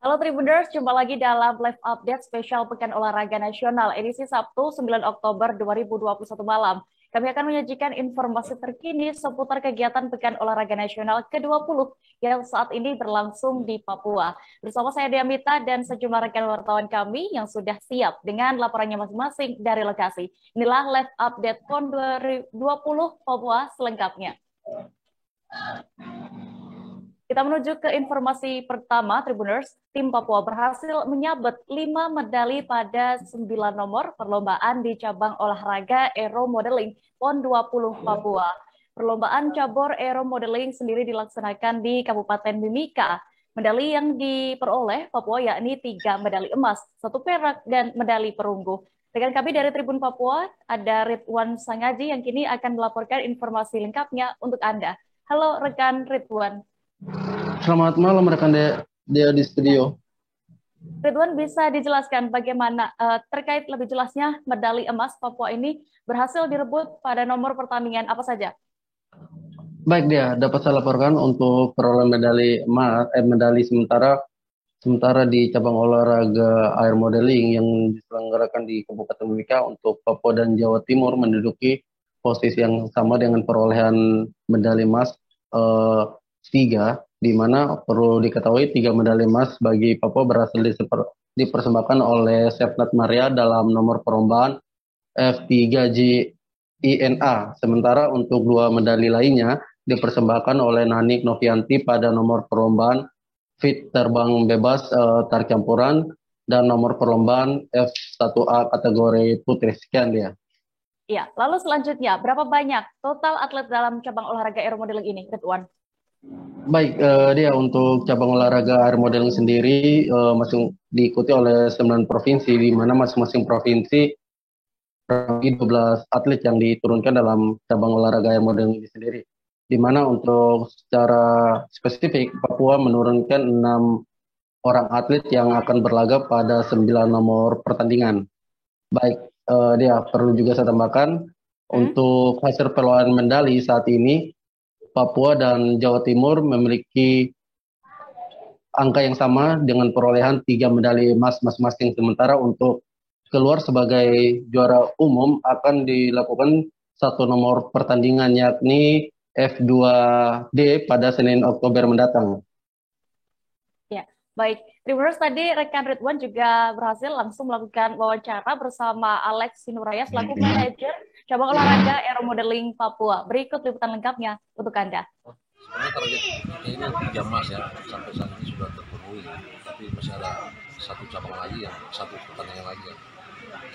Halo Tribuners, jumpa lagi dalam live update spesial Pekan Olahraga Nasional edisi Sabtu 9 Oktober 2021 malam. Kami akan menyajikan informasi terkini seputar kegiatan Pekan Olahraga Nasional ke-20 yang saat ini berlangsung di Papua. Bersama saya Diamita dan sejumlah rekan wartawan kami yang sudah siap dengan laporannya masing-masing dari lokasi. Inilah live update PON 2020 Papua selengkapnya. Kita menuju ke informasi pertama, Tribuners. Tim Papua berhasil menyabet 5 medali pada 9 nomor perlombaan di cabang olahraga Aero Modeling PON 20 Papua. Perlombaan cabur Aero Modeling sendiri dilaksanakan di Kabupaten Mimika. Medali yang diperoleh Papua yakni 3 medali emas, 1 perak, dan medali perunggu. Rekan kami dari Tribun Papua, ada Ridwan Sangaji yang kini akan melaporkan informasi lengkapnya untuk Anda. Halo rekan Ridwan. Selamat malam rekan dia di studio. Ridwan, bisa dijelaskan bagaimana terkait lebih jelasnya medali emas Papua ini berhasil direbut pada nomor pertandingan apa saja? Baik dia, dapat saya laporkan untuk perolehan medali emas, medali sementara di cabang olahraga air modeling yang diselenggarakan di Kabupaten Mimika untuk Papua dan Jawa Timur menduduki posisi yang sama dengan perolehan medali emas eh, 3, di mana perlu diketahui 3 medali emas bagi Papua berhasil dipersembahkan oleh Sepnat Maria dalam nomor perlombaan F3G INA. Sementara untuk 2 medali lainnya dipersembahkan oleh Nanik Novianti pada nomor perlombaan fit terbang bebas tarik campuran dan nomor perlombaan F1A kategori putri. Sekian dia. Iya, lalu selanjutnya berapa banyak total atlet dalam cabang olahraga aeromodeling ini, Ridwan? Baik, dia untuk cabang olahraga air modeling sendiri masing diikuti oleh 9 provinsi, di mana masing-masing provinsi 12 atlet yang diturunkan dalam cabang olahraga air modeling ini sendiri. Di mana untuk secara spesifik Papua menurunkan 6 orang atlet yang akan berlaga pada 9 nomor pertandingan. Baik, dia perlu juga saya tambahkan untuk hasil perolehan medali saat ini Papua dan Jawa Timur memiliki angka yang sama dengan perolehan 3 medali emas masing-masing. Sementara untuk keluar sebagai juara umum akan dilakukan satu nomor pertandingan yakni F2D pada Senin Oktober mendatang. Ya, baik. Tribuners, tadi rekan Ridwan juga berhasil langsung melakukan wawancara bersama Alex Sinuraya selaku manajer cabang olahraga aeromodeling Papua. Berikut liputan lengkapnya untuk Anda. Sebenarnya target ini 3 emas ya, sampai saat ini sudah terpenuhi, tapi masih ada satu cabang lagi yang satu pertandingan lagi yang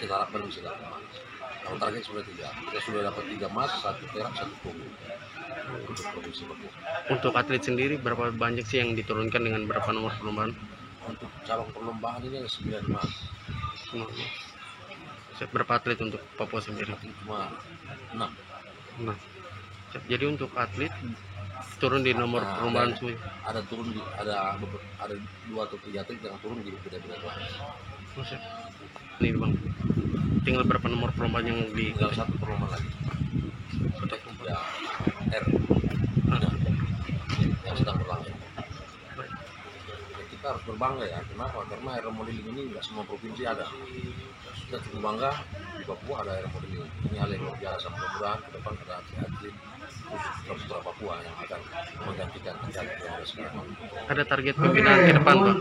kita harapkan bisa dapat emas. Kalau target sudah 3, kita sudah dapat 3 emas, 1 perak, 1 perunggu untuk provinsi Papua. Untuk atlet sendiri berapa banyak sih yang diturunkan dengan berapa nomor perlombaan? Untuk cabang perlombaan ini ada 9 emas. Berapa atlet untuk Papua sendiri? Cuma 6. Nah, jadi untuk atlet turun di nomor perlombaan ada turun di ada 2 atau 3 atlet yang turun di beda-beda kelas. Ini bang, tinggal berapa nomor perlombaan yang tinggal 1 perlombaan lagi. Ya, R yang sedang berlangsung. Ya, kita harus berbangga ya. Kenapa? Karena aero modeling ini nggak semua provinsi ada. Kita cukup bangga di Papua ada aero modeling. Ini hal yang luar biasa. Mudah-mudahan ke depan ada atlet putra Papua yang akan menggantikan atlet yang ada sekarang. Ada target pembinaan ke depan Pak?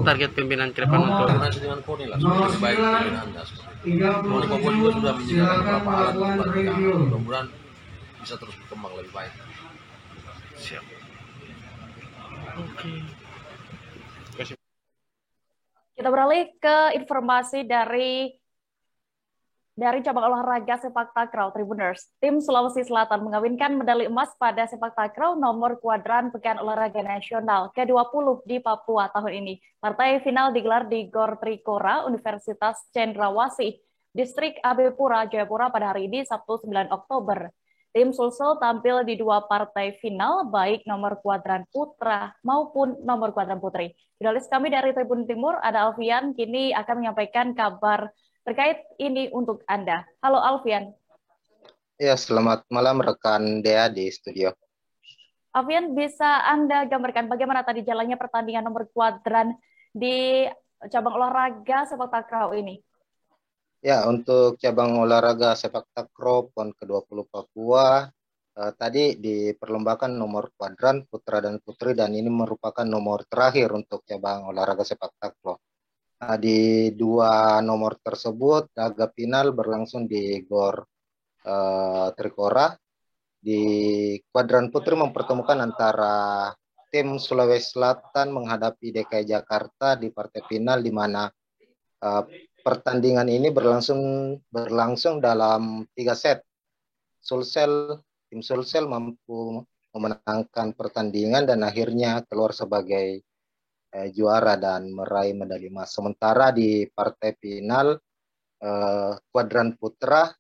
Target pembinaan ke depan untuk koordinasi dengan KONI lah, supaya lebih baik pembinaan Anda seperti itu. KONI Papua juga sudah menyediakan beberapa alat untuk pelatihan. Mudah-mudahan bisa terus berkembang lebih baik. Siap. Oke. Kita beralih ke informasi dari cabang olahraga sepak takraw Tribuners. Tim Sulawesi Selatan mengawinkan medali emas pada sepak takraw nomor kuadran Pekan Olahraga Nasional ke-20 di Papua tahun ini. Partai final digelar di Gor Trikora Universitas Cendrawasih, Distrik AB Pura, Jayapura pada hari ini Sabtu 9 Oktober. Tim Sulsel tampil di 2 partai final, baik nomor kuadran putra maupun nomor kuadran putri. Jurnalis kami dari Tribun Timur, ada Alfian, kini akan menyampaikan kabar terkait ini untuk Anda. Halo Alfian. Ya, selamat malam rekan Dea di studio. Alfian, bisa Anda gambarkan bagaimana tadi jalannya pertandingan nomor kuadran di cabang olahraga sepak takraw ini? Ya, untuk cabang olahraga sepak takraw PON ke-20 Papua, tadi diperlombakan nomor kuadran putra dan putri, dan ini merupakan nomor terakhir untuk cabang olahraga sepak takraw. Nah, di dua nomor tersebut, laga final berlangsung di Gor Trikora. Di kuadran putri mempertemukan antara tim Sulawesi Selatan menghadapi DKI Jakarta di partai final, di mana pertandingan ini berlangsung dalam 3 set. Tim Sulsel mampu memenangkan pertandingan dan akhirnya keluar sebagai juara dan meraih medali emas. Sementara di partai final kuadran putra,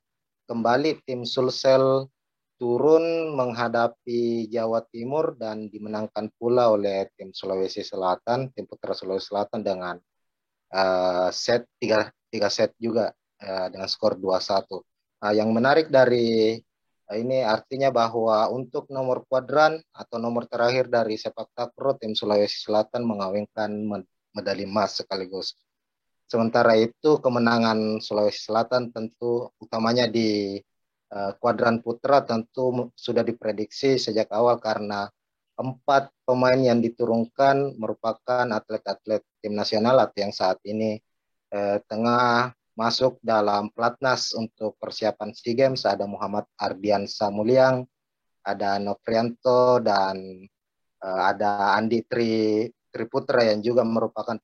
kembali tim Sulsel turun menghadapi Jawa Timur dan dimenangkan pula oleh tim Sulawesi Selatan, tim putra Sulawesi Selatan dengan set 3 set juga dengan skor 2-1. Yang menarik dari ini artinya bahwa untuk nomor kuadran atau nomor terakhir dari sepak takraw, tim Sulawesi Selatan mengawinkan medali emas sekaligus. Sementara itu kemenangan Sulawesi Selatan tentu utamanya di kuadran putra tentu sudah diprediksi sejak awal, karena 4 pemain yang diturunkan merupakan atlet-atlet tim nasional atau yang saat ini tengah masuk dalam pelatnas untuk persiapan SEA Games. Ada Muhammad Ardian Samuliang, ada Nofrianto, dan ada Andi Triputra yang juga merupakan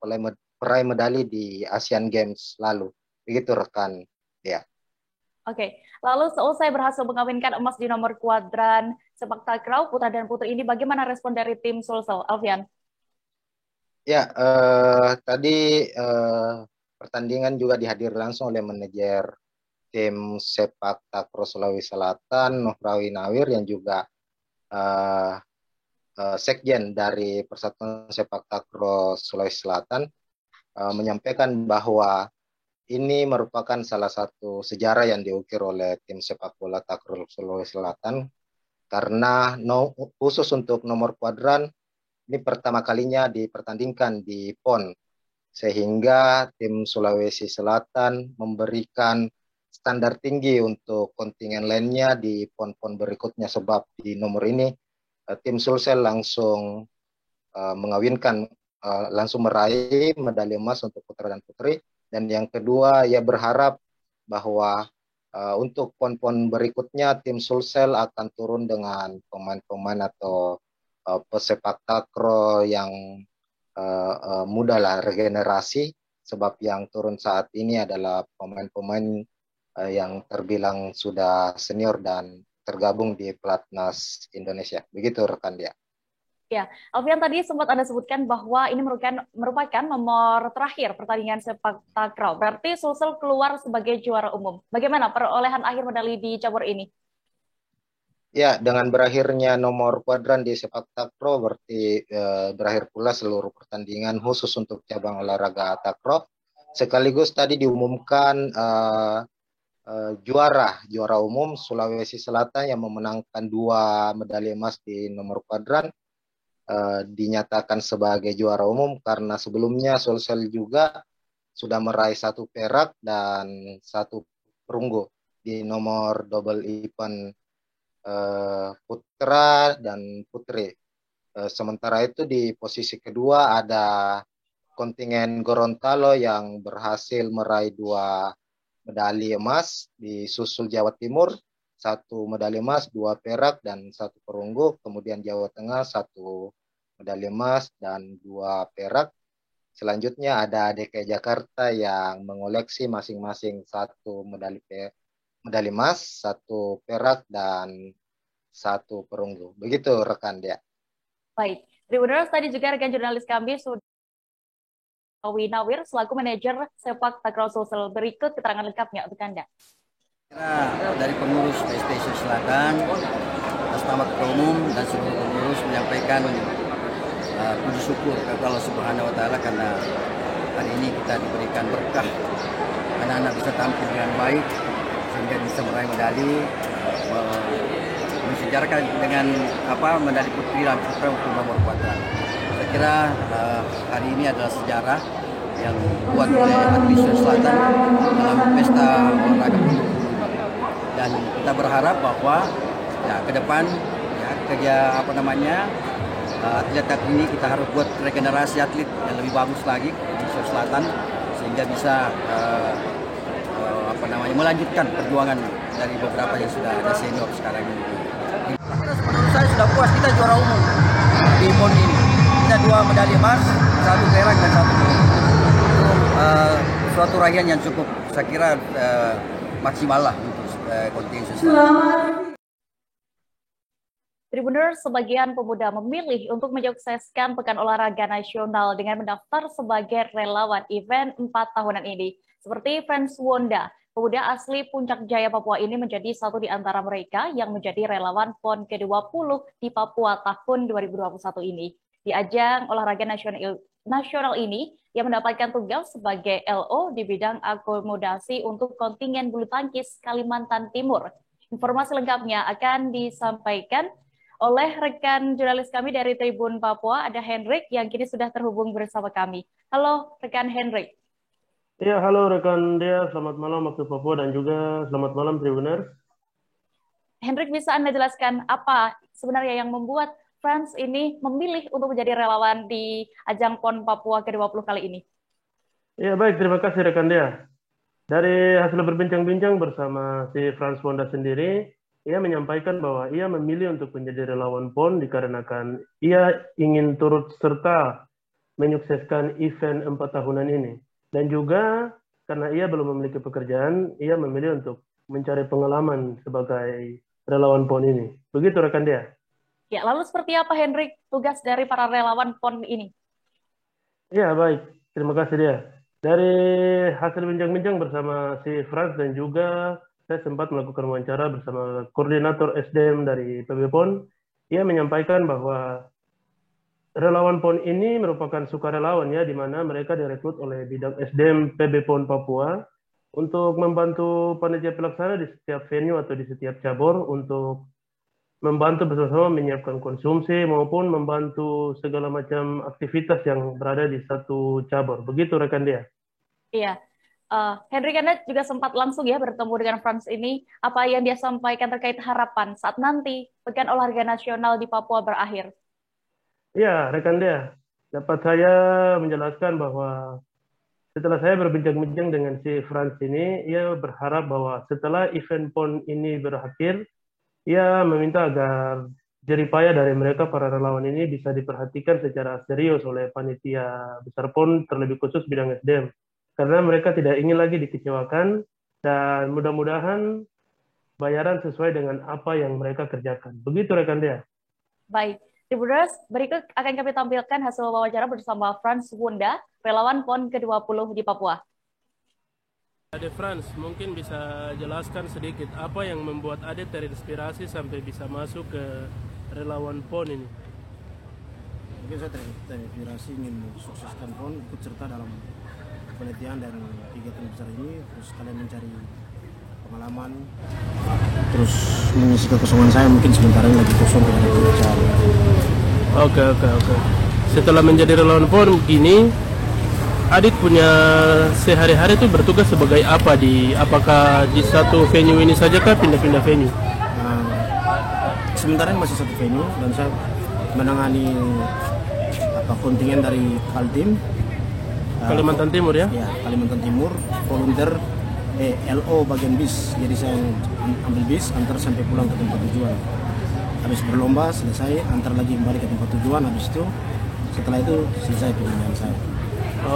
peraih medali di Asian Games lalu. Begitu rekan ya. Oke, lalu seusai berhasil mengawinkan emas di nomor kuadran sepak takraw putra dan putri ini, bagaimana respon dari tim Sulsel, Alfian? Ya, tadi pertandingan juga dihadiri langsung oleh manajer tim sepak takraw Sulawesi Selatan, Nohrawi Nawir, yang juga sekjen dari Persatuan Sepak Takraw Sulawesi Selatan, menyampaikan bahwa ini merupakan salah satu sejarah yang diukir oleh tim sepak bola takraw Sulawesi Selatan, karena khusus untuk nomor kuadran ini pertama kalinya dipertandingkan di PON, sehingga tim Sulawesi Selatan memberikan standar tinggi untuk kontingen lainnya di PON-PON berikutnya, sebab di nomor ini tim Sulsel langsung langsung meraih medali emas untuk putra dan putri. Dan yang kedua, ia berharap bahwa untuk PON-PON berikutnya tim Sulsel akan turun dengan pemain-pemain atau pesepak takraw yang muda lah, regenerasi, sebab yang turun saat ini adalah pemain-pemain yang terbilang sudah senior dan tergabung di pelatnas Indonesia. Begitu rekan dia. Ya, Alfian, tadi sempat Anda sebutkan bahwa ini merupakan nomor terakhir pertandingan sepak takraw. Berarti Sulsel keluar sebagai juara umum. Bagaimana perolehan akhir medali di cabur ini? Ya, dengan berakhirnya nomor kuadran di sepak takraw berarti berakhir pula seluruh pertandingan khusus untuk cabang olahraga takraw. Sekaligus tadi diumumkan juara umum Sulawesi Selatan yang memenangkan 2 medali emas di nomor kuadran. Dinyatakan sebagai juara umum karena sebelumnya Sulsel juga sudah meraih 1 perak dan 1 perunggu di nomor double event putra dan putri. Sementara itu di posisi kedua ada kontingen Gorontalo yang berhasil meraih 2 medali emas, disusul Jawa Timur 1 medali emas, 2 perak dan 1 perunggu. Kemudian Jawa Tengah 1 medali emas dan 2 perak. Selanjutnya ada DKI Jakarta yang mengoleksi masing-masing 1 medali emas, 1 perak dan 1 perunggu. Begitu rekan dia. Baik, Tribuners, tadi juga rekan jurnalis kami sudah Nawir selaku manajer sepak takraw Sulsel. Berikut keterangan lengkapnya untuk Anda. Dari pengurus PSTC Selatan, atas nama Ketua Umum dan seluruh pengurus menyampaikan puji syukur kepada Allah Subhanahu wa taala karena hari ini kita diberikan berkah, anak-anak bisa tampil dengan baik sehingga bisa meraih medali, sejarah dengan medali putri dan putra untuk nomor kuadran. Saya kira hari ini adalah sejarah yang dibuat oleh atlet Sulawesi Selatan dalam pesta olahraga pon. Dan kita berharap bahwa ya ke depan ya kerja atlet ini kita harus buat regenerasi atlet yang lebih bagus lagi di Sulawesi Selatan sehingga bisa melanjutkan perjuangan dari beberapa yang sudah ada senior sekarang ini. Menurut saya sudah puas, kita juara umum di PON ini. Kita 2 medali emas, 1 perak dan 1 perunggu. Itu suatu raihan yang cukup, saya kira maksimal lah untuk kontingen Sulawesi. Tribuners, sebagian pemuda memilih untuk menyukseskan Pekan Olahraga Nasional dengan mendaftar sebagai relawan event 4 tahunan ini. Seperti Frans Wonda, pemuda asli Puncak Jaya, Papua ini menjadi satu di antara mereka yang menjadi relawan PON ke-20 di Papua tahun 2021 ini. Di ajang olahraga nasional ini, ia mendapatkan tugas sebagai LO di bidang akomodasi untuk kontingen bulu tangkis Kalimantan Timur. Informasi lengkapnya akan disampaikan oleh rekan jurnalis kami dari Tribun Papua, ada Hendrik yang kini sudah terhubung bersama kami. Halo rekan Hendrik. Ya, halo rekan Dea, selamat malam waktu Papua dan juga selamat malam Tribuners. Hendrik, bisa Anda jelaskan apa sebenarnya yang membuat Frans ini memilih untuk menjadi relawan di ajang PON Papua ke-20 kali ini? Ya, baik, terima kasih rekan Dea. Dari hasil berbincang-bincang bersama si Frans Wonda sendiri, ia menyampaikan bahwa ia memilih untuk menjadi relawan PON dikarenakan ia ingin turut serta menyukseskan event 4 tahunan ini. Dan juga karena ia belum memiliki pekerjaan, ia memilih untuk mencari pengalaman sebagai relawan PON ini. Begitu rekan Dea. Ya, lalu seperti apa Hendrik tugas dari para relawan PON ini? Ya, baik. Terima kasih Dea. Dari hasil bincang-bincang bersama si Frans dan juga saya sempat melakukan wawancara bersama koordinator SDM dari PB PON. Ia menyampaikan bahwa relawan PON ini merupakan sukarelawan ya, di mana mereka direkrut oleh bidang SDM PB PON Papua untuk membantu panitia pelaksana di setiap venue atau di setiap cabur untuk membantu bersama-sama menyiapkan konsumsi maupun membantu segala macam aktivitas yang berada di satu cabur. Begitu rekan Dea. Iya. Hendrik, Anda juga sempat langsung ya bertemu dengan Frans ini. Apa yang dia sampaikan terkait harapan saat nanti Pekan Olahraga Nasional di Papua berakhir? Ya, rekan Dea, dapat saya menjelaskan bahwa setelah saya berbincang-bincang dengan si Frans ini, ia berharap bahwa setelah event PON ini berakhir, ia meminta agar jeripaya dari mereka para relawan ini bisa diperhatikan secara serius oleh panitia besar PON, terlebih khusus bidang SDM. Karena mereka tidak ingin lagi dikecewakan dan mudah-mudahan bayaran sesuai dengan apa yang mereka kerjakan. Begitu rekan Dea. Baik. Tribuners, berikut akan kami tampilkan hasil wawancara bersama Frans Wonda, relawan PON ke-20 di Papua. Ade Frans, mungkin bisa jelaskan sedikit apa yang membuat Ade terinspirasi sampai bisa masuk ke relawan PON ini? Mungkin saya terinspirasi ingin mensukseskan PON, ikut serta dalam penelitian dan kegiatan besar ini, terus kalian mencari pengalaman, terus mengisi kekosongan saya mungkin sementara ini lagi kosong tidak ada pekerjaan. Oke. Setelah menjadi relawan PON begini, Adit punya sehari-hari itu bertugas sebagai apa apakah di satu venue ini saja kah pindah-pindah venue? Sementara ini masih satu venue dan saya menangani kontingen dari Kaltim Kalimantan Timur ya? Ya, Kalimantan Timur, volunteer LO bagian bis, jadi saya ambil bis antar sampai pulang ke tempat tujuan. Habis berlomba selesai, antar lagi kembali ke tempat tujuan. Habis itu setelah itu selesai pekerjaan saya.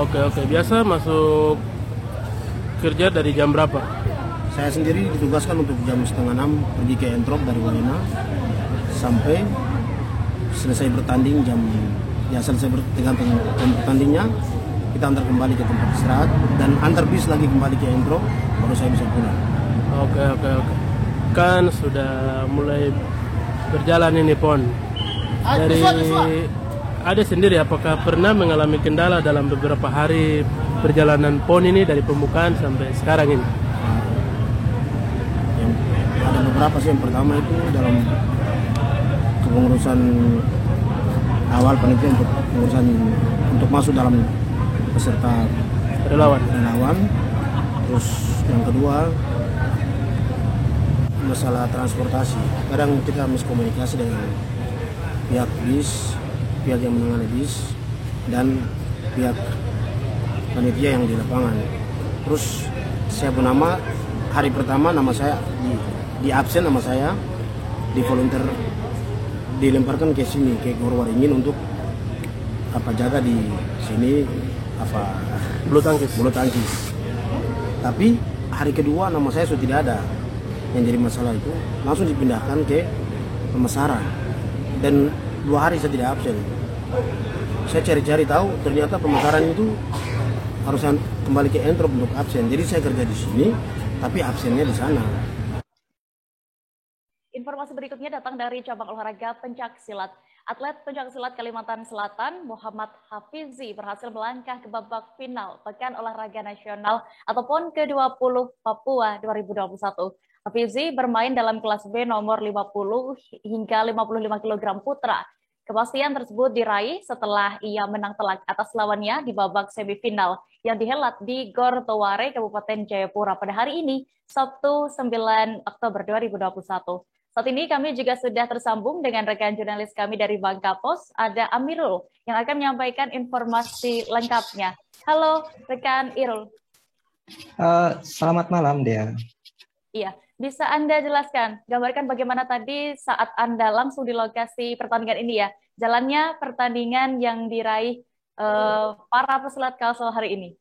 Oke. Biasa masuk kerja dari jam berapa? Saya sendiri ditugaskan untuk jam 5:30 pergi ke Entrop dari Wahena sampai selesai bertanding selesai tergantung jam bertandingnya, kita antar kembali ke tempat istirahat dan antar bis lagi kembali ke Entrop, baru saya bisa pulang. Oke. Kan sudah mulai berjalan ini PON. Dari Ade sendiri, apakah pernah mengalami kendala dalam beberapa hari perjalanan PON ini dari pembukaan sampai sekarang ini? Ada beberapa sih. Yang pertama itu dalam kepengurusan awal panitia untuk pengurusan untuk masuk dalam peserta relawan. Terus yang kedua masalah transportasi. Kadang kita miskomunikasi dengan pihak bis, pihak yang menangani bis, dan pihak panitia yang di lapangan. Terus saya pun hari pertama nama saya di absen, nama saya di volunteer dilemparkan ke sini ke Gor Waringin untuk jaga di sini bulu tangkis. Tapi hari kedua nama saya sudah tidak ada. Yang jadi masalah itu langsung dipindahkan ke pemasaran, dan 2 hari saya tidak absen. Saya cari-cari tahu ternyata pemasaran itu harus kembali ke Entrop untuk absen. Jadi saya kerja di sini tapi absennya di sana. Informasi berikutnya datang dari cabang olahraga pencaksilat. Atlet pencaksilat Kalimantan Selatan Muhammad Hafizi berhasil melangkah ke babak final Pekan Olahraga Nasional ataupun ke-20 Papua 2021. Hafizi bermain dalam kelas B nomor 50 hingga 55 kg putra. Kepastian tersebut diraih setelah ia menang telak atas lawannya di babak semifinal yang dihelat di Gor Toware, Kabupaten Jayapura pada hari ini, Sabtu 9 Oktober 2021. Saat ini kami juga sudah tersambung dengan rekan jurnalis kami dari Bangka Pos, ada Amirul, yang akan menyampaikan informasi lengkapnya. Halo, rekan Irul. Selamat malam, Dea. Iya, bisa Anda jelaskan, gambarkan bagaimana tadi saat Anda langsung di lokasi pertandingan ini ya, jalannya pertandingan yang diraih para pesulap Kalsel hari ini.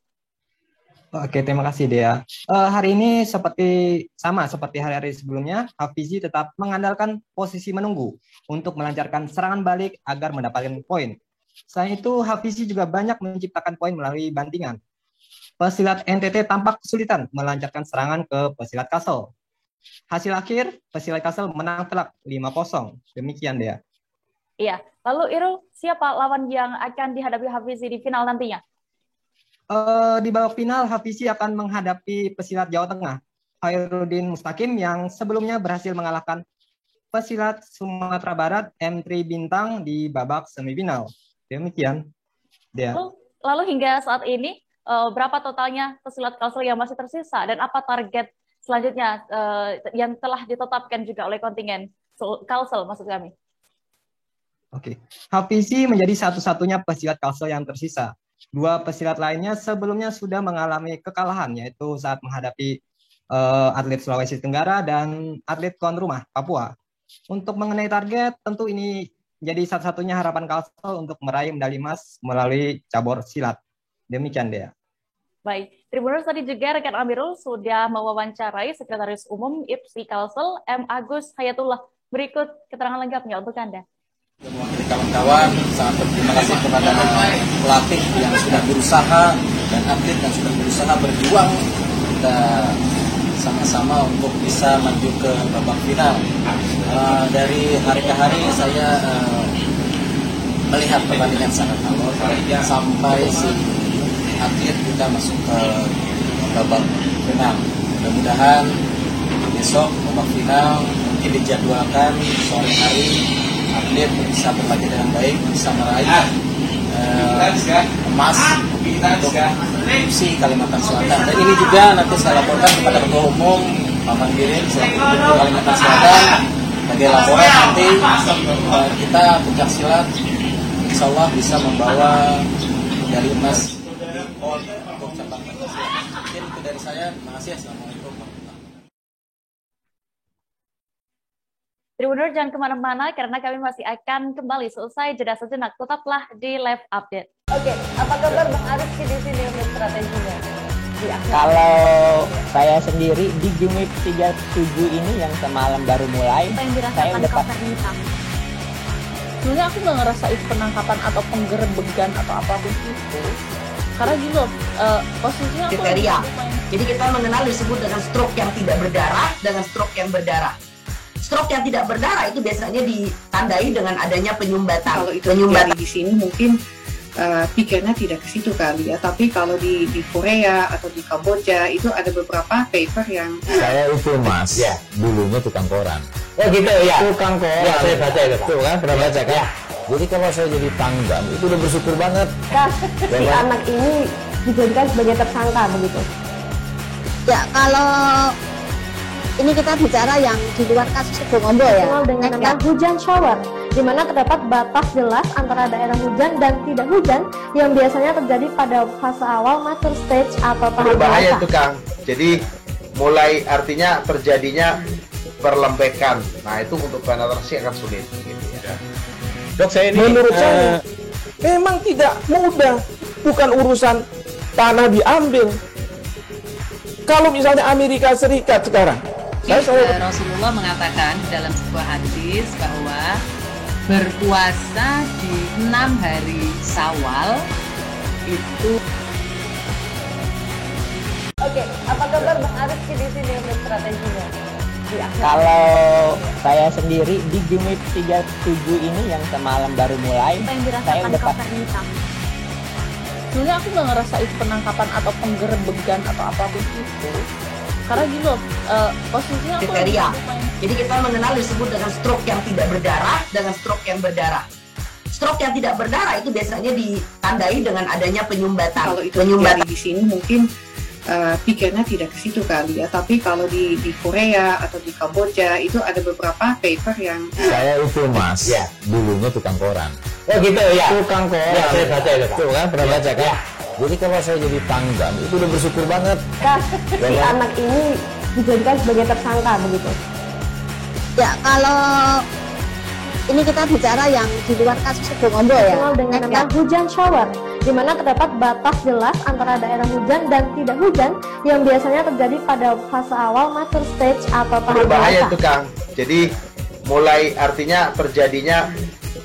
Oke, terima kasih Dea. Hari ini seperti hari-hari sebelumnya, Hafizi tetap mengandalkan posisi menunggu untuk melancarkan serangan balik agar mendapatkan poin. Selain itu, Hafizi juga banyak menciptakan poin melalui bantingan. Pesilat NTT tampak kesulitan melancarkan serangan ke pesilat Kalsel. Hasil akhir, pesilat Kalsel menang telak 5-0. Demikian, Dea. Iya, lalu Irul, siapa lawan yang akan dihadapi Hafizi di final nantinya? Di babak final, Hafizi akan menghadapi pesilat Jawa Tengah, Khairuddin Mustaqim, yang sebelumnya berhasil mengalahkan pesilat Sumatera Barat, M3 Bintang, di babak semifinal. Demikian, Dea. Lalu hingga saat ini, berapa totalnya pesilat Kalsel yang masih tersisa, dan apa target selanjutnya yang telah ditetapkan juga oleh kontingen Kalsel, maksud kami? Oke, Hafizi menjadi satu-satunya pesilat Kalsel yang tersisa. 2 pesilat lainnya sebelumnya sudah mengalami kekalahan, yaitu saat menghadapi atlet Sulawesi Tenggara dan atlet tuan rumah Papua. Untuk mengenai target, tentu ini jadi satu-satunya harapan Kalsel untuk meraih medali emas melalui cabur silat. Demikian, Dea. Baik, Tribuners, tadi juga rekan Amirul sudah mewawancarai Sekretaris Umum IPSI Kalsel, M. Agus Hayatullah. Berikut keterangan lengkapnya untuk Anda. Mewakili kawan-kawan, sangat berterima kasih kepada pelatih yang sudah berusaha dan atlet yang sudah berusaha berjuang kita sama-sama untuk bisa maju ke babak final. Dari hari ke hari saya melihat pertandingan sangat alot sampai si atlet kita masuk ke babak final. Mudah-mudahan besok babak final mungkin dijadwalkan sore hari, atlet bisa berlatih dengan baik, bisa meraih emas untuk IPSI Kalimantan Selatan. Dan ini juga nanti saya laporkan kepada Ketua Umum Pak Mandirin selaku Gubernur Kalimantan Selatan sebagai laporan. Nanti kita pencaksilat insya Allah bisa membawa medali emas untuk cabang pencaksilat. Mungkin itu dari saya. Terima kasih. Assalamualaikum. Tribuners, jangan kemana-mana karena kami masih akan kembali seusai jeda sejenak. Tetaplah di Live Update. Oke, apa kabar Bang Arifki di sini untuk strateginya? Ya. Kalau saya sendiri di Game Week 37 ini yang semalam baru mulai, saya udah sebenarnya aku nggak ngerasa itu penangkapan atau penggerbegan atau apapun itu. Karena gitu, posisinya kriteria. Jadi kita mengenal disebut dengan stroke yang tidak berdarah dengan stroke yang berdarah. Stroke yang tidak berdarah itu biasanya ditandai dengan adanya penyumbatan. Kalau itu terjadi di sini mungkin pikirnya tidak ke situ kali ya. Tapi kalau di Korea atau di Kamboja itu ada beberapa paper yang saya itu Mas, dulunya tukang koran. Oh gitu ya. Tukang koran. Ya, saya baca itu, Pak. Tuh kan, pernah baca kan? Ya. Jadi kalau saya jadi pangdam itu udah bersyukur banget. Kak, si anak ini dijadikan sebagai tersangka begitu. Ya, kalau ini kita bicara yang di luar kasus Sibolga ya. Dengan nama hujan shower, di mana terdapat batas jelas antara daerah hujan dan tidak hujan yang biasanya terjadi pada fase awal mature stage atau tahap berbahaya dewasa. itu Kang. Jadi mulai artinya terjadinya perlembekan. Nah itu untuk penetrasi akan sulit. Gitu ya. Dok, saya ini menurut saya memang tidak mudah, bukan urusan tanah diambil. Kalau misalnya Amerika Serikat sekarang, Rasulullah mengatakan dalam sebuah hadis bahwa berpuasa di 6 hari Syawal itu. Oke, apa kabar Bang Arif di sini untuk strateginya? Kalau saya sendiri di Game Week 37 ini yang semalam baru mulai, saya udah sebenarnya aku nggak ngerasa itu penangkapan atau penggerebegan atau apapun itu, karena gini loh, posisinya aku kriteria. Jadi kita mengenal disebut dengan stroke yang tidak berdarah dengan stroke yang berdarah. Stroke yang tidak berdarah itu biasanya ditandai dengan adanya penyumbatan. Kalau itu terjadi di sini mungkin pikirnya tidak ke situ kali ya, tapi kalau di Korea atau di Kamboja itu ada beberapa paper yang Saya itu Mas, ya, dulunya tukang koran. Oh gitu ya. Tukang koran. Ya, saya baca itu, Pak. Tuh kan, pernah baca kan? Ya. Jadi kalau saya jadi pangdam itu udah bersyukur banget. Kak, si anak ini dijadikan sebagai tersangka begitu. Ya, kalau ini kita bicara yang di luar kasus Sibolga ya. Dengan nama hujan shower, di mana terdapat batas jelas antara daerah hujan dan tidak hujan yang biasanya terjadi pada fase awal mature stage atau tahap berbahaya dewasa. itu Kang. Jadi mulai artinya terjadinya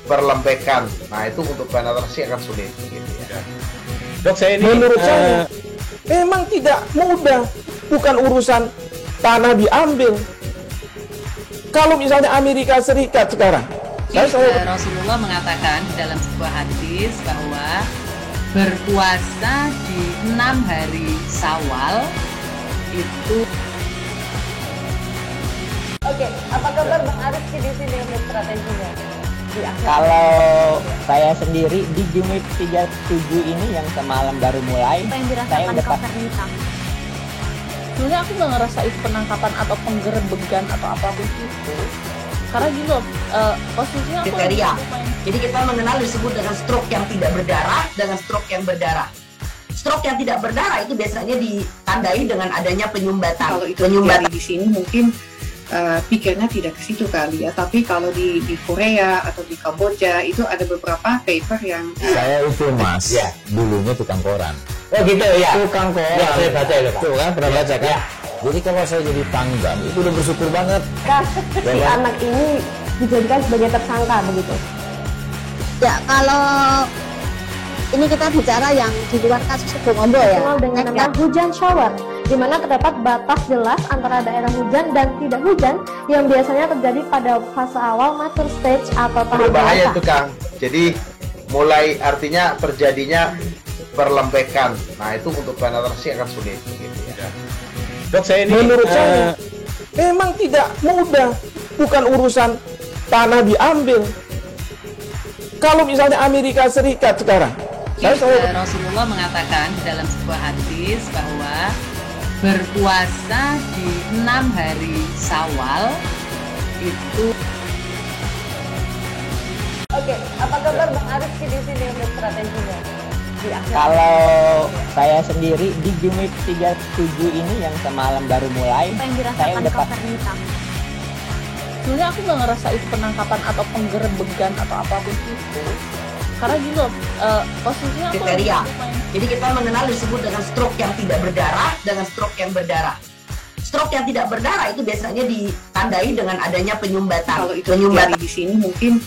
perlembekan. Nah itu untuk penetrasi akan sulit. Gitu ya. Dok, saya ini menurut saya memang tidak mudah, bukan urusan tanah diambil. Kalau misalnya Amerika Serikat sekarang, Rasulullah mengatakan dalam sebuah hadis bahwa berpuasa di 6 hari Syawal itu. Oke, apa kabar Bang Arif di sini untuk strateginya? Kalau saya sendiri di Game Week 37 ini yang semalam baru mulai, saya udah sebenarnya aku nggak ngerasa itu penangkapan atau penggerebegan atau apapun itu, karena gini loh, posisinya aku kriteria. Jadi kita mengenal disebut dengan stroke yang tidak berdarah dengan stroke yang berdarah. Stroke yang tidak berdarah itu biasanya ditandai dengan adanya penyumbatan. Kalau itu terjadi di sini mungkin pikirnya tidak ke situ kali ya, tapi kalau di Korea atau di Kamboja itu ada beberapa paper yang Saya itu Mas, ya, dulunya tukang koran. Oh gitu ya. Tukang koran. Ya, saya baca itu, Pak. Tuh kan, pernah baca kan? Ya. Jadi kalau saya jadi pangdam itu udah bersyukur banget. Kak, si anak ini dijadikan sebagai tersangka begitu. Ya, kalau ini kita bicara yang di luar kasus Sibolga ya. Dengan nama hujan shower, di mana terdapat batas jelas antara daerah hujan dan tidak hujan yang biasanya terjadi pada fase awal mature stage atau tahap Berbahaya dewasa. itu Kang. Jadi mulai artinya terjadinya perlembekan. Nah itu untuk penetrasi akan sulit. Gitu ya. Dok, saya ini menurut saya memang tidak mudah, bukan urusan tanah diambil. Kalau misalnya Amerika Serikat sekarang, Rasulullah mengatakan dalam sebuah hadis bahwa berpuasa di 6 hari Syawal itu. Oke, apa kabar Bang Arif di sini untuk strateginya? Kalau saya sendiri di Game Week 37 ini yang semalam baru mulai, saya udah sebenarnya aku nggak ngerasa itu penangkapan atau penggerebegan atau apapun itu, karena gini loh, posisinya aku kriteria. Jadi kita mengenal disebut dengan stroke yang tidak berdarah dengan stroke yang berdarah. Stroke yang tidak berdarah itu biasanya ditandai dengan adanya penyumbatan. Kalau itu terjadi di sini mungkin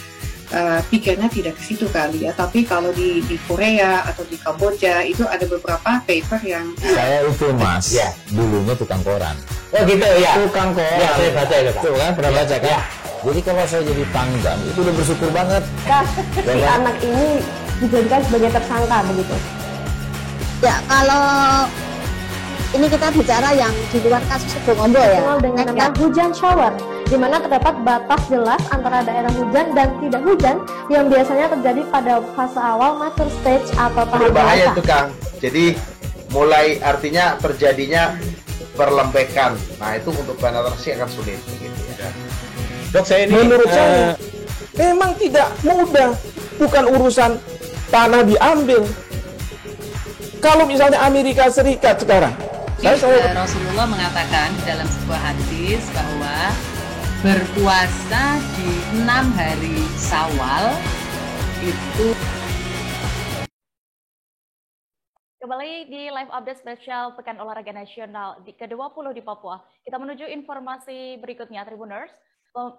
pikirnya tidak ke situ kali ya, tapi kalau di Korea atau di Kamboja itu ada beberapa paper yang Saya itu Mas, ya, dulunya tukang koran. Oh gitu ya. Tukang koran. Ya, saya baca itu, Pak. Tuh kan, pernah baca kan? Jadi kalau saya jadi pangdam itu udah bersyukur banget. Kak, si anak ini dijadikan sebagai tersangka begitu. Ya, kalau ini kita bicara yang di luar kasus Sibolga ya. Dengan nama hujan shower, di di mana terdapat batas jelas antara daerah hujan dan tidak hujan yang biasanya terjadi pada fase awal mature stage atau tahap Berbahaya dewasa. itu Kang. Jadi mulai artinya terjadinya perlembekan. Nah itu untuk penetrasi akan sulit. Gitu ya. Dok, saya ini Menurut saya memang tidak mudah, bukan urusan tanah diambil. Kalau misalnya Amerika Serikat sekarang, Rasulullah mengatakan dalam sebuah hadis bahwa berpuasa di 6 hari Syawal itu. Kembali di live update spesial Pekan Olahraga Nasional ke-20 di Papua. Kita menuju informasi berikutnya, Tribuners.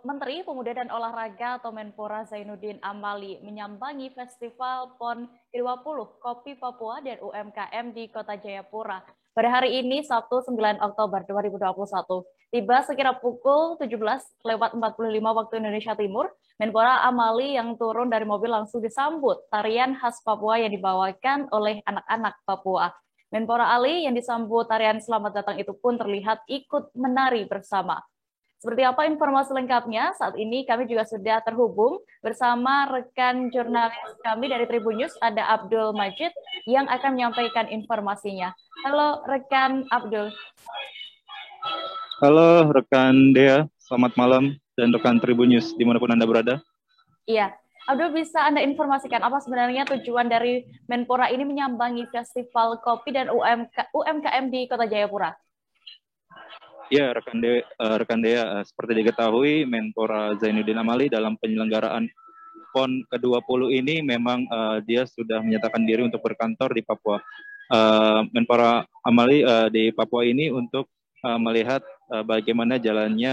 Menteri Pemuda dan Olahraga atau Menpora Zainuddin Amali menyambangi Festival PON ke-20 Kopi Papua dan UMKM di Kota Jayapura pada hari ini, Sabtu 9 Oktober 2021. Tiba sekira pukul 17:45 waktu Indonesia Timur, Menpora Amali yang turun dari mobil langsung disambut tarian khas Papua yang dibawakan oleh anak-anak Papua. Menpora Ali yang disambut tarian selamat datang itu pun terlihat ikut menari bersama. Seperti apa informasi lengkapnya? Saat ini kami juga sudah terhubung bersama rekan jurnalis kami dari Tribun News, ada Abdul Majid yang akan menyampaikan informasinya. Halo rekan Abdul. Halo rekan Dea, selamat malam dan rekan Tribun News dimanapun Anda berada. Iya, Abdul bisa Anda informasikan apa sebenarnya tujuan dari Menpora ini menyambangi Festival Kopi dan UMKM di Kota Jayapura? Ya, rekan Dea, seperti diketahui Menpora Zainuddin Amali dalam penyelenggaraan PON ke-20 ini memang dia sudah menyatakan diri untuk berkantor di Papua. Menpora Amali di Papua ini untuk melihat bagaimana jalannya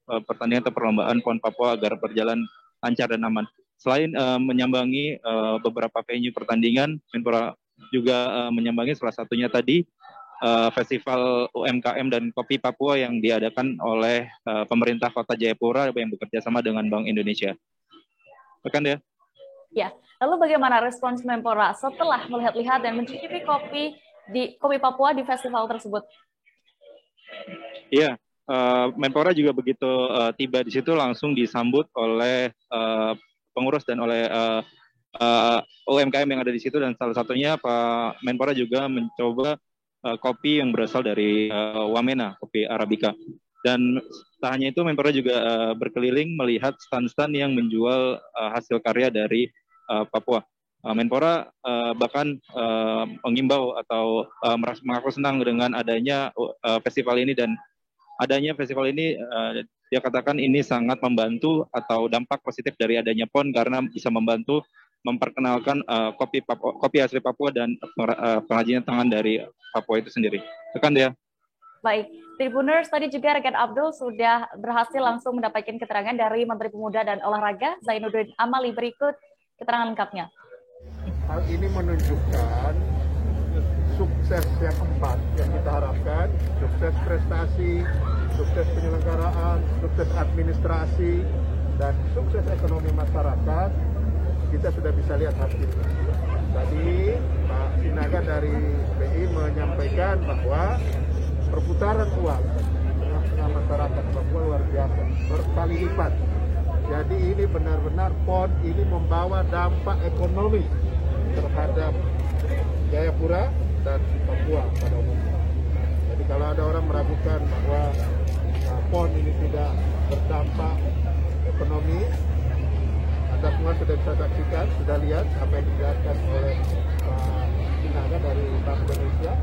pertandingan atau perlombaan PON Papua agar berjalan lancar dan aman. Selain menyambangi beberapa venue pertandingan, Menpora juga menyambangi salah satunya tadi Festival UMKM dan Kopi Papua yang diadakan oleh pemerintah Kota Jayapura yang bekerja sama dengan Bank Indonesia. Rekan ya? Ya, lalu bagaimana respons Menpora setelah melihat-lihat dan mencicipi kopi Papua di festival tersebut? Iya, Menpora juga begitu tiba di situ langsung disambut oleh pengurus dan oleh UMKM yang ada di situ, dan salah satunya Pak Menpora juga mencoba kopi yang berasal dari Wamena, kopi Arabica. Dan tak hanya itu, Menpora juga berkeliling melihat stand-stand yang menjual hasil karya dari Papua. Menpora bahkan mengimbau atau mengaku senang dengan adanya festival ini, dan adanya festival ini dia katakan ini sangat membantu atau dampak positif dari adanya PON karena bisa membantu memperkenalkan kopi asli Papua dan pengrajin tangan dari Papua itu sendiri. Rekan dia. Baik, Tribuners, tadi juga rekan Abdul sudah berhasil langsung mendapatkan keterangan dari Menteri Pemuda dan Olahraga Zainuddin Amali. Berikut keterangan lengkapnya. Hal ini menunjukkan sukses yang keempat yang kita harapkan, sukses prestasi, sukses penyelenggaraan, sukses administrasi, dan sukses ekonomi masyarakat. Kita sudah bisa lihat hasilnya. Tadi Pak Sinaga dari BI menyampaikan bahwa perputaran uang di tengah-tengah masyarakat Papua luar biasa, berkali lipat. Jadi ini benar-benar PON ini membawa dampak ekonomi terhadap Jayapura dan Papua pada umumnya. Jadi kalau ada orang meragukan bahwa PON ini tidak berdampak ekonomi, Anda semua sudah bisa saksikan, sudah lihat apa yang dijelaskan oleh Pak Sinaga dari Bank Indonesia.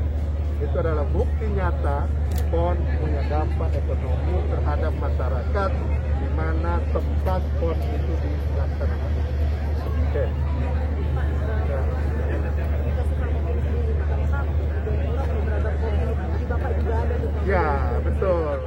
Itu adalah bukti nyata PON punya dampak ekonomi terhadap masyarakat di mana tempat PON itu dilaksanakan. Oke. Ya, betul.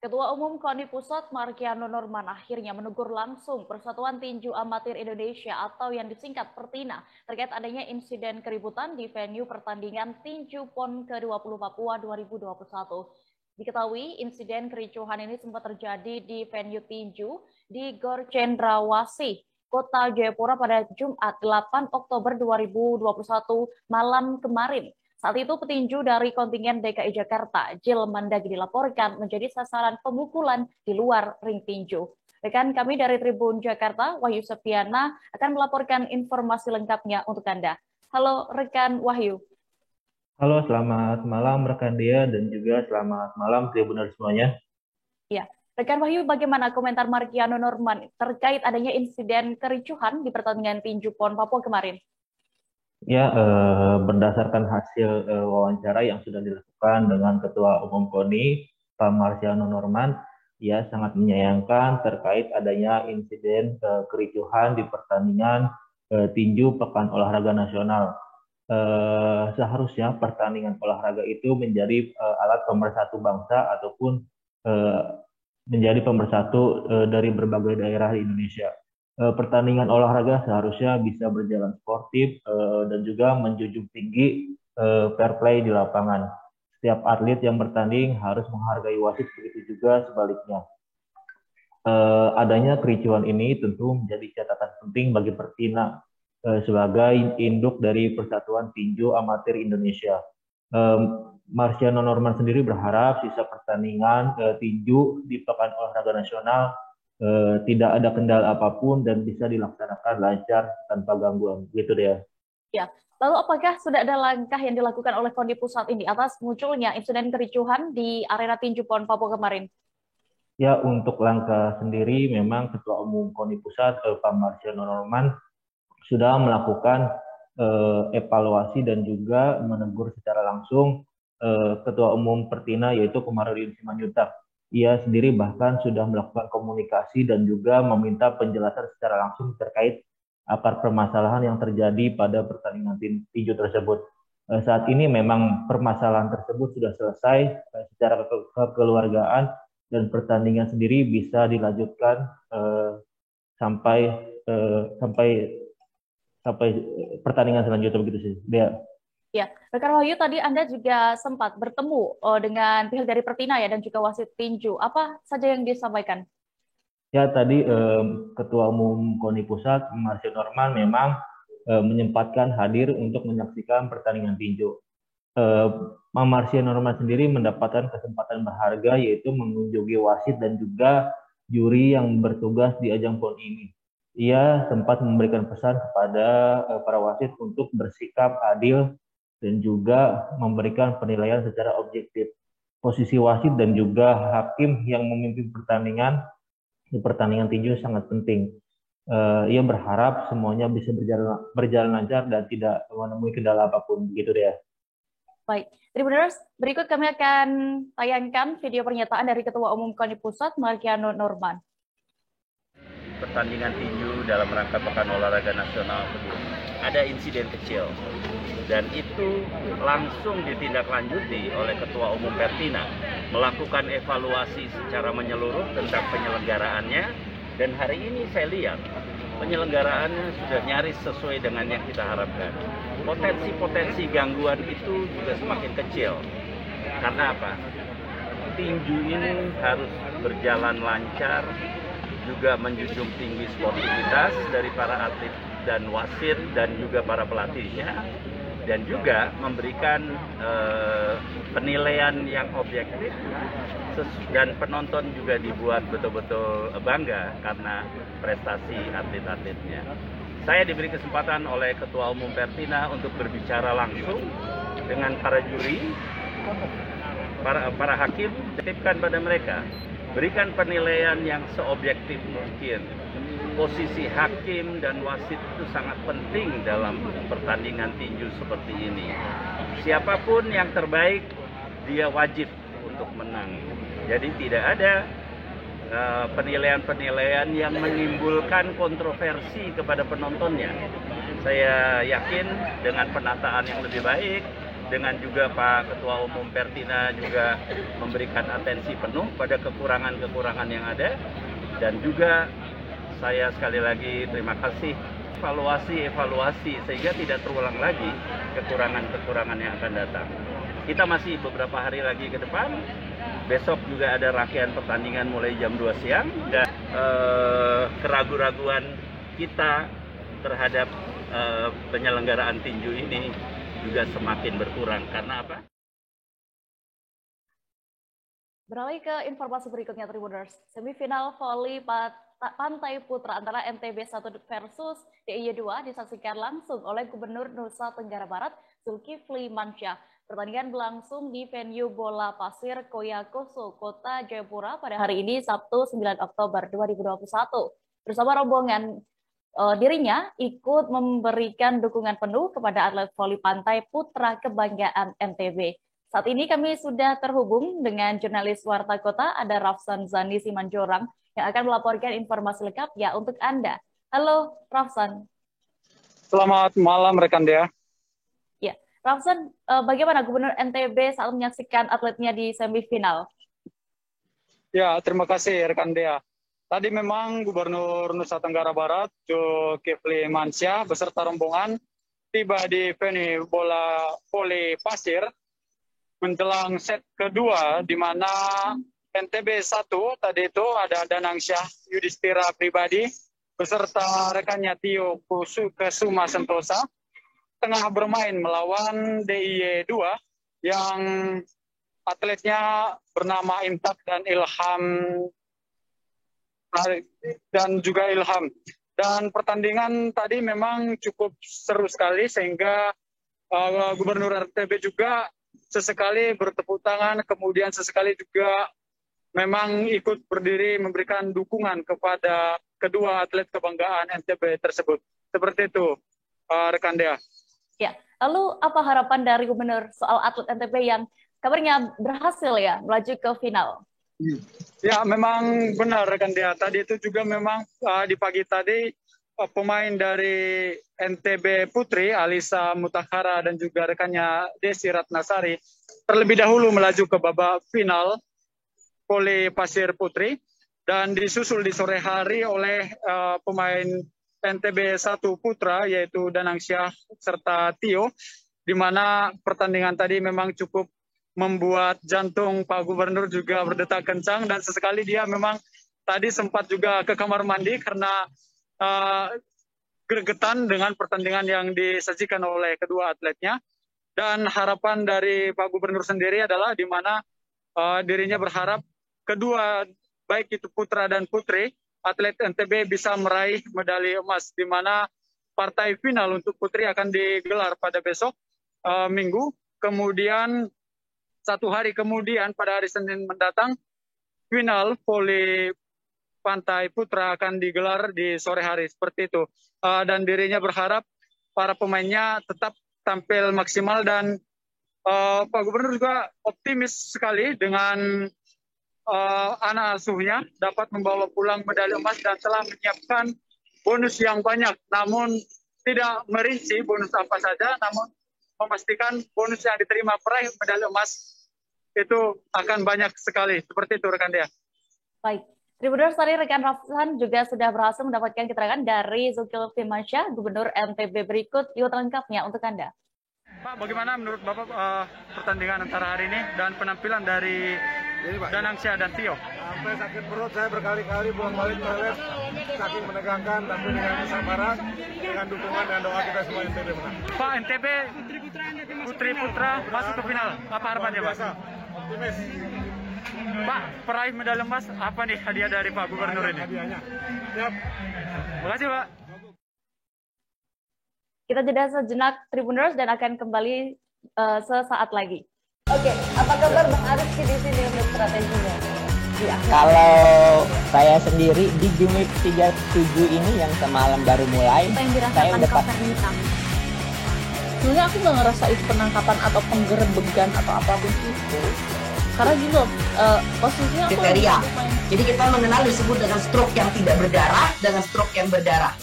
Ketua Umum KONI Pusat Markiano Norman akhirnya menegur langsung Persatuan Tinju Amatir Indonesia atau yang disingkat Pertina terkait adanya insiden keributan di venue pertandingan tinju PON ke-20 Papua 2021. Diketahui insiden kericuhan ini sempat terjadi di venue tinju di Gor Cendrawasih, Kota Jayapura pada Jumat 8 Oktober 2021 malam kemarin. Saat itu petinju dari kontingen DKI Jakarta, Jil Mandagi, dilaporkan menjadi sasaran pemukulan di luar ring tinju. Rekan kami dari Tribun Jakarta, Wahyu Septiana, akan melaporkan informasi lengkapnya untuk Anda. Halo rekan Wahyu. Halo, selamat malam rekan Dia dan juga selamat malam Tribuners semuanya. Ya, rekan Wahyu, bagaimana komentar Markiano Norman terkait adanya insiden kericuhan di pertandingan tinju PON Papua kemarin? Ya, berdasarkan hasil wawancara yang sudah dilakukan dengan Ketua Umum KONI, Pak Markiano Norman, ia sangat menyayangkan terkait adanya insiden kericuhan di pertandingan tinju Pekan Olahraga Nasional. Seharusnya pertandingan olahraga itu menjadi alat pemersatu bangsa ataupun menjadi pemersatu dari berbagai daerah di Indonesia. Pertandingan olahraga seharusnya bisa berjalan sportif dan juga menjunjung tinggi fair play di lapangan. Setiap atlet yang bertanding harus menghargai wasit, begitu juga sebaliknya. Adanya kericuhan ini tentu menjadi catatan penting bagi Pertina sebagai induk dari Persatuan Tinju Amatir Indonesia. Markiano Norman sendiri berharap sisa pertandingan tinju di Pekan Olahraga Nasional tidak ada kendala apapun dan bisa dilaksanakan lancar tanpa gangguan, gitu deh. Ya, lalu apakah sudah ada langkah yang dilakukan oleh KONI Pusat ini atas munculnya insiden kericuhan di arena tinju PON Papua kemarin? Ya, untuk langkah sendiri memang Ketua Umum KONI Pusat Pak Markiano Norman sudah melakukan evaluasi dan juga menegur secara langsung Ketua Umum Pertina yaitu Komarudin Simanjuntak. Ia sendiri bahkan sudah melakukan komunikasi dan juga meminta penjelasan secara langsung terkait akar permasalahan yang terjadi pada pertandingan tinju tersebut. Saat ini memang permasalahan tersebut sudah selesai secara kekeluargaan dan pertandingan sendiri bisa dilanjutkan sampai pertandingan selanjutnya, begitu sih. Ya, rekan Wahyu, tadi Anda juga sempat bertemu dengan pihak dari Pertina ya dan juga wasit tinju. Apa saja yang disampaikan? Ya, tadi Ketua Umum KONI Pusat Markiano Norman memang menyempatkan hadir untuk menyaksikan pertandingan tinju. Markiano Norman sendiri mendapatkan kesempatan berharga yaitu mengunjungi wasit dan juga juri yang bertugas di ajang PON ini. Ia sempat memberikan pesan kepada para wasit untuk bersikap adil dan juga memberikan penilaian secara objektif. Posisi wasit dan juga hakim yang memimpin pertandingan di pertandingan tinju sangat penting. Ia berharap semuanya bisa berjalan lancar dan tidak menemui kendala apapun, begitu deh. Baik, Tribuners, berikut kami akan tayangkan video pernyataan dari Ketua Umum KONI Pusat Markiano Norman. Pertandingan tinju dalam rangka Pekan Olahraga Nasional ada insiden kecil dan itu langsung ditindaklanjuti oleh Ketua Umum Pertina melakukan evaluasi secara menyeluruh tentang penyelenggaraannya dan hari ini saya lihat penyelenggaraannya sudah nyaris sesuai dengan yang kita harapkan. Potensi-potensi gangguan itu juga semakin kecil. Karena apa? Tinju ini harus berjalan lancar, juga menjunjung tinggi sportivitas dari para atlet dan wasit dan juga para pelatihnya, dan juga memberikan penilaian yang objektif dan penonton juga dibuat betul-betul bangga karena prestasi atlet-atletnya. Saya diberi kesempatan oleh Ketua Umum Pertina untuk berbicara langsung dengan para juri, para hakim, titipkan pada mereka, berikan penilaian yang seobjektif mungkin. Posisi hakim dan wasit itu sangat penting dalam pertandingan tinju seperti ini. Siapapun yang terbaik, dia wajib untuk menang. Jadi tidak ada penilaian-penilaian yang menimbulkan kontroversi kepada penontonnya. Saya yakin dengan penataan yang lebih baik, dengan juga Pak Ketua Umum Pertina juga memberikan atensi penuh pada kekurangan-kekurangan yang ada. Dan juga saya sekali lagi terima kasih evaluasi sehingga tidak terulang lagi kekurangan-kekurangan yang akan datang. Kita masih beberapa hari lagi ke depan. Besok juga ada rangkaian pertandingan mulai jam 2 siang dan keraguan-raguan kita terhadap penyelenggaraan tinju ini juga semakin berkurang. Karena apa? Beralih ke informasi berikutnya, Tribuners. Semifinal voli Pantai Putra antara NTB 1 versus DIY 2 disaksikan langsung oleh Gubernur Nusa Tenggara Barat, Zulkifli Mansyah. Pertandingan berlangsung di venue Bola Pasir Koyakoso, Kota Jayapura pada hari ini, Sabtu 9 Oktober 2021. Bersama rombongan dirinya ikut memberikan dukungan penuh kepada atlet voli pantai putra kebanggaan NTB. Saat ini kami sudah terhubung dengan jurnalis Warta Kota, ada Rafsan Zani Simanjorang, yang akan melaporkan informasi lengkap ya untuk Anda. Halo Rafsan. Selamat malam rekan Dea. Ya, Rafsan, bagaimana Gubernur NTB saat menyaksikan atletnya di semifinal? Ya, terima kasih rekan Dea. Tadi memang Gubernur Nusa Tenggara Barat, Zulkifli Mansyah, beserta rombongan tiba di venue bola voli pasir menjelang set kedua, di mana NTB 1 tadi itu ada Danangsyah Yudhistira Pribadi beserta rekannya Tio Kesuma Sentosa tengah bermain melawan DIY 2 yang atletnya bernama Imtak dan juga Ilham. Dan pertandingan tadi memang cukup seru sekali sehingga Gubernur NTB juga sesekali bertepuk tangan, kemudian sesekali juga memang ikut berdiri memberikan dukungan kepada kedua atlet kebanggaan NTB tersebut. Seperti itu, rekan Dea. Ya, lalu apa harapan dari Gubernur soal atlet NTB yang kabarnya berhasil ya melaju ke final? Ya, memang benar rekan Dea. Tadi itu juga memang di pagi tadi pemain dari NTB Putri, Alisa Mutakhara dan juga rekannya Desi Ratnasari terlebih dahulu melaju ke babak final voli pasir putri dan disusul di sore hari oleh pemain NTB 1 Putra yaitu Danangsyah serta Tio, di mana pertandingan tadi memang cukup membuat jantung Pak Gubernur juga berdetak kencang dan sesekali dia memang tadi sempat juga ke kamar mandi karena gregetan dengan pertandingan yang disajikan oleh kedua atletnya. Dan harapan dari Pak Gubernur sendiri adalah di mana dirinya berharap kedua, baik itu putra dan putri, atlet NTB bisa meraih medali emas, di mana partai final untuk putri akan digelar pada besok Minggu. Kemudian 1 hari kemudian pada hari Senin mendatang, final voli pantai putra akan digelar di sore hari, seperti itu. Dan dirinya berharap para pemainnya tetap tampil maksimal dan Pak Gubernur juga optimis sekali dengan anak asuhnya dapat membawa pulang medali emas dan telah menyiapkan bonus yang banyak, namun tidak merinci bonus apa saja, namun memastikan bonus yang diterima peraih medali emas itu akan banyak sekali. Seperti itu rekan Dea. Baik, Tribuners, tadi rekan Rafsan juga sudah berhasil mendapatkan keterangan dari Zulkifli Mansyah, Gubernur NTB. Berikut lihat lengkapnya untuk Anda. Pak, bagaimana menurut Bapak pertandingan antara hari ini dan penampilan dari Danangsyah dan Tio? Sampai sakit perut, saya berkali-kali bolak-balik toilet, saking menegangkan, tapi dengan kesabaran, dengan dukungan dan doa kita semua NTB menang. Pak, NTB Putri Putra masuk ke final. Apa harapannya, Pak? Optimis. Pak, peraih medali emas, apa nih hadiah dari Pak Gubernur ini? Hadiahnya. Siap. Terima kasih, Pak. Kita jeda sejenak, Tribuners, dan akan kembali sesaat lagi. Oke, apa kabar Bang Arifki di sini untuk strateginya? Ya, kalau saya sendiri di Game Week 37 ini yang semalam baru mulai, saya udah sebenarnya aku nggak ngerasa itu penangkapan atau penggerebegan atau apapun itu. Karena gitu, posisinya aku kriteria. Jadi kita mengenal disebut dengan stroke yang tidak berdarah dengan stroke yang berdarah.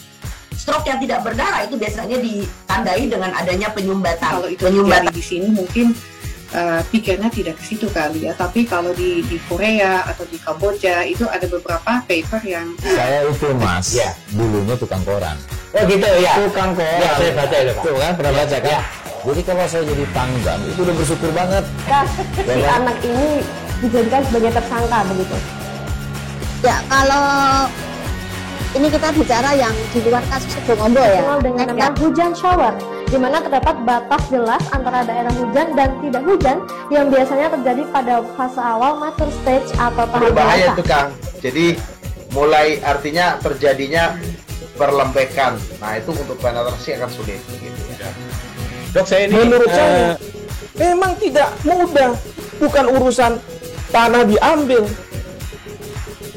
Stroke yang tidak berdarah itu biasanya ditandai dengan adanya penyumbatan. Kalau itu terjadi di sini mungkin pikirnya tidak ke situ kali ya, tapi kalau di Korea atau di Kamboja itu ada beberapa paper yang saya itu mas, ya dulunya tukang koran. Oh gitu ya. Tukang koran. Ya, saya baca itu Pak. Tuh kan pernah baca kan? Ya. Jadi kalau saya jadi pangdam itu udah bersyukur banget. Si anak ini dijadikan sebagai tersangka begitu. Ya kalau ini kita bicara yang di luar kasus Sebongombo ya, dengan nama hujan shower, di mana terdapat batas jelas antara daerah hujan dan tidak hujan yang biasanya terjadi pada fase awal mature stage atau tahap berbahaya dewasa. itu Kang. Jadi mulai artinya terjadinya perlembekan. Nah itu untuk penetrasi akan sulit. Gitu. Dok saya ini Menurut saya memang tidak mudah, bukan urusan tanah diambil.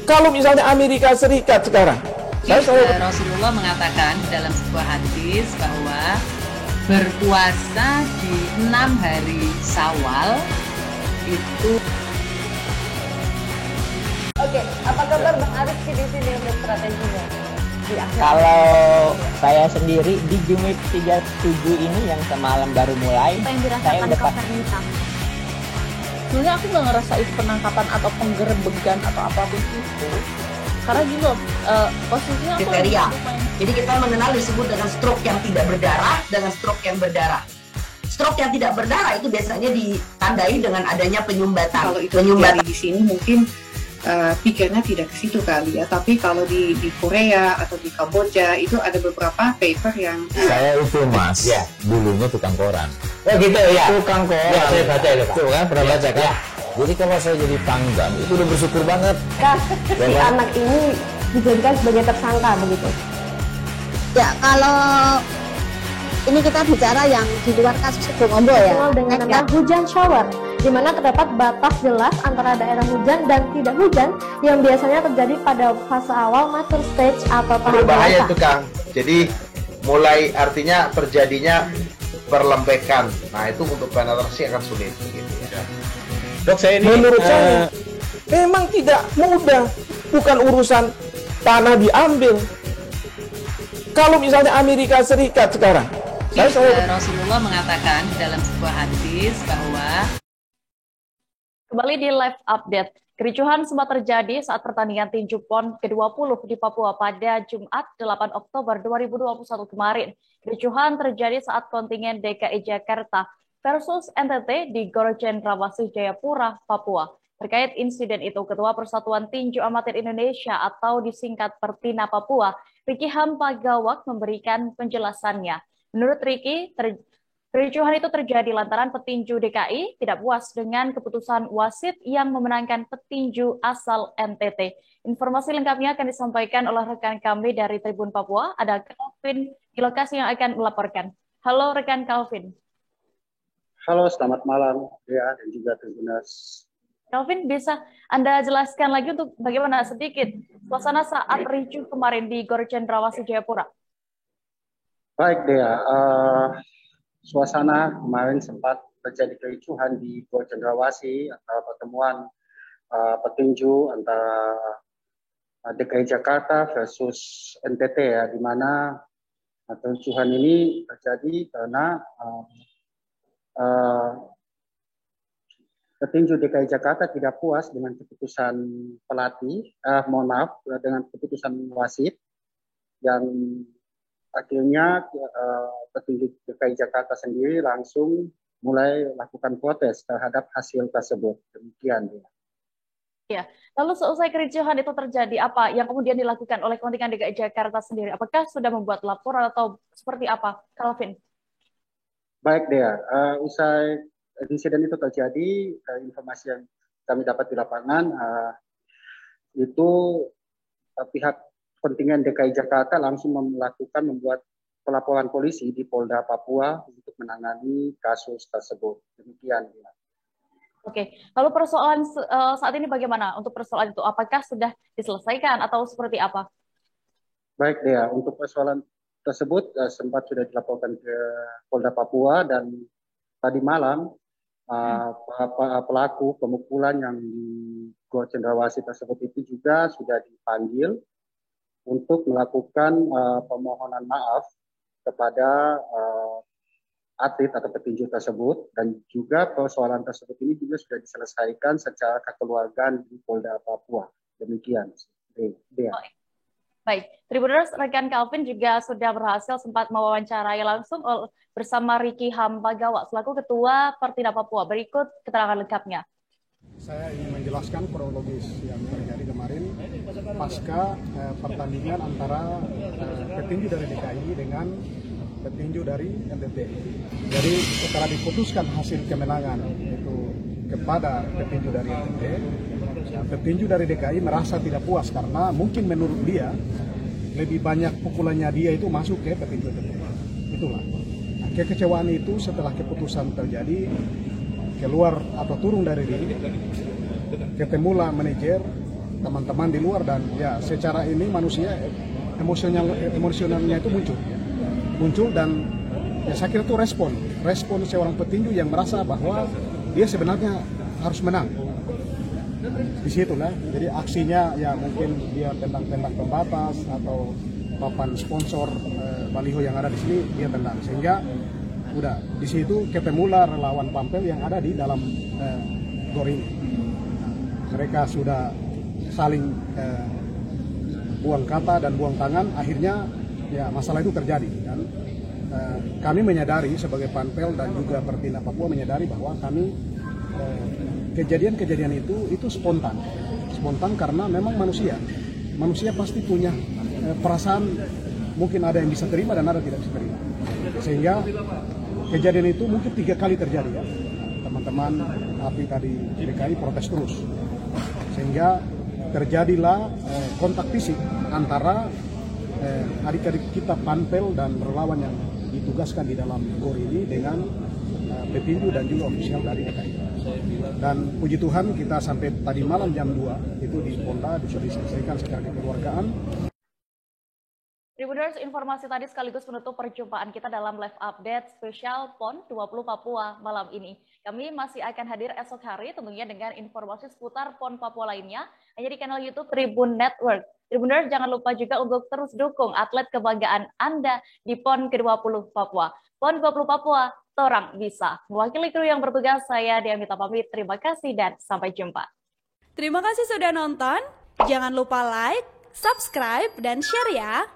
Kalau misalnya Amerika Serikat sekarang, Rasulullah mengatakan dalam sebuah hadis bahwa berpuasa di 6 hari Syawal itu. Oke, apa kabar Bang Arif di sini untuk strateginya? Kalau saya sendiri di Jumit 37 ini yang semalam baru mulai, saya udah sebenarnya aku nggak ngerasa itu penangkapan atau penggerebegan atau apapun itu, karena gini loh, posisinya aku kriteria. Jadi kita mengenal disebut dengan stroke yang tidak berdarah dengan stroke yang berdarah. Stroke yang tidak berdarah itu biasanya ditandai dengan adanya penyumbatan. Kalau itu terjadi di sini mungkin pikirnya tidak ke situ kali ya, tapi kalau di Korea atau di Kamboja itu ada beberapa paper yang saya itu mas, ya dulunya tukang koran. Oh gitu ya. Tukang koran. Ya, saya baca itu Pak. Tuh kan pernah baca kan? Ya. Jadi kalau saya jadi pangdam itu udah bersyukur banget. Si anak ini dijadikan sebagai tersangka begitu. Ya kalau ini kita bicara yang di luar kasus Sebongombo ya, dengan nama hujan shower, di mana terdapat batas jelas antara daerah hujan dan tidak hujan yang biasanya terjadi pada fase awal mature stage atau tahap berbahaya dewasa. itu Kang. Jadi mulai artinya terjadinya perlembekan. Nah itu untuk penetrasi akan sulit. Gitu. Dok saya ini menurut saya memang tidak mudah, bukan urusan tanah diambil. Kalau misalnya Amerika Serikat sekarang, Rasulullah mengatakan dalam sebuah hadis bahwa Kembali di live update. Kericuhan sempat terjadi saat pertandingan tinju PON ke-20 di Papua pada Jumat 8 Oktober 2021 kemarin. Kericuhan terjadi saat kontingen DKI Jakarta versus NTT di Gor Cendrawasih Jayapura, Papua. Terkait insiden itu, Ketua Persatuan Tinju Amatir Indonesia atau disingkat Pertina Papua, Ricky Hampagawak memberikan penjelasannya. Menurut Ricky, kericuhan itu terjadi lantaran petinju DKI tidak puas dengan keputusan wasit yang memenangkan petinju asal NTT. Informasi lengkapnya akan disampaikan oleh rekan kami dari Tribun Papua. Ada Calvin di lokasi yang akan melaporkan. Halo rekan Calvin. Halo, selamat malam ya, dan juga Tribuners. Calvin, bisa Anda jelaskan lagi untuk bagaimana sedikit suasana saat ricuh kemarin di Gor Cendrawasih Jayapura? Baik Dea, suasana kemarin sempat terjadi kericuhan di Gor Cendrawasih antara pertemuan petinju antara DKI Jakarta versus NTT ya, di mana kericuhan ini terjadi karena petinju DKI Jakarta tidak puas dengan keputusan pelatih, dengan keputusan wasit yang akhirnya petinju DKI Jakarta sendiri langsung mulai lakukan protes terhadap hasil tersebut. Demikian ya. Ya, lalu seusai kericuhan itu terjadi, apa yang kemudian dilakukan oleh kontingen DKI Jakarta sendiri? Apakah sudah membuat laporan atau seperti apa, Calvin? Baik Dea, usai insiden itu terjadi, informasi yang kami dapat di lapangan itu pihak kontingen DKI Jakarta langsung membuat pelaporan polisi di Polda Papua untuk menangani kasus tersebut. Demikian ya. Oke, lalu persoalan saat ini bagaimana untuk persoalan itu? Apakah sudah diselesaikan atau seperti apa? Baik Dea, untuk persoalan tersebut sempat sudah dilaporkan ke Polda Papua dan tadi malam pelaku pemukulan yang di Gor Cendrawasih tersebut itu juga sudah dipanggil untuk melakukan permohonan maaf kepada atlet atau petinju tersebut, dan juga persoalan tersebut ini juga sudah diselesaikan secara kekeluargaan di Polda Papua. Demikian. Baik, Tribuners, rekan Calvin juga sudah berhasil sempat mewawancarai langsung bersama Riki Hambagawa selaku Ketua Pertinda Papua. Berikut keterangan lengkapnya. Saya ingin menjelaskan kronologis yang terjadi kemarin pasca pertandingan antara petinju dari DKI dengan petinju dari NTT. Jadi setelah diputuskan hasil kemenangan itu kepada petinju dari NTT, petinju dari DKI merasa tidak puas karena mungkin menurut dia lebih banyak pukulannya dia itu masuk ke petinju NTT. Itulah. Nah, kekecewaan itu setelah keputusan terjadi, keluar atau turun dari diri, ketemulah manajer, teman-teman di luar, dan ya secara ini manusia emosionalnya itu muncul dan ya saya kira itu respon seorang petinju yang merasa bahwa dia sebenarnya harus menang. Disitulah, jadi aksinya ya mungkin dia tendang-tendang pembatas atau papan sponsor baliho yang ada di sini dia tendang, sehingga udah di situ ketemulah relawan Pampel yang ada di dalam gor ini. Mereka sudah saling buang kata dan buang tangan, akhirnya ya masalah itu terjadi. Dan kami menyadari sebagai Pampel dan juga Pertinda Papua menyadari bahwa kami kejadian-kejadian itu spontan karena memang manusia pasti punya perasaan, mungkin ada yang bisa terima dan ada yang tidak bisa terima, sehingga kejadian itu mungkin 3 kali terjadi ya. Teman-teman api tadi DKI protes terus, sehingga terjadilah kontak fisik antara adik-adik kita Pampel dan relawan yang ditugaskan di dalam gor ini dengan petinju dan juga ofisial dari DKI. Dan puji Tuhan kita sampai tadi malam jam 2 itu di Polda sudah diselesaikan secara kekeluargaan. Tribuners, informasi tadi sekaligus menutup perjumpaan kita dalam live update spesial PON 20 Papua malam ini. Kami masih akan hadir esok hari tentunya dengan informasi seputar PON Papua lainnya hanya di kanal YouTube Tribun Network. Tribuners, jangan lupa juga untuk terus dukung atlet kebanggaan Anda di PON ke-20 Papua. PON 20 Papua, torang bisa. Mewakili kru yang bertugas, saya Diamita pamit. Terima kasih dan sampai jumpa. Terima kasih sudah nonton. Jangan lupa like, subscribe, dan share ya.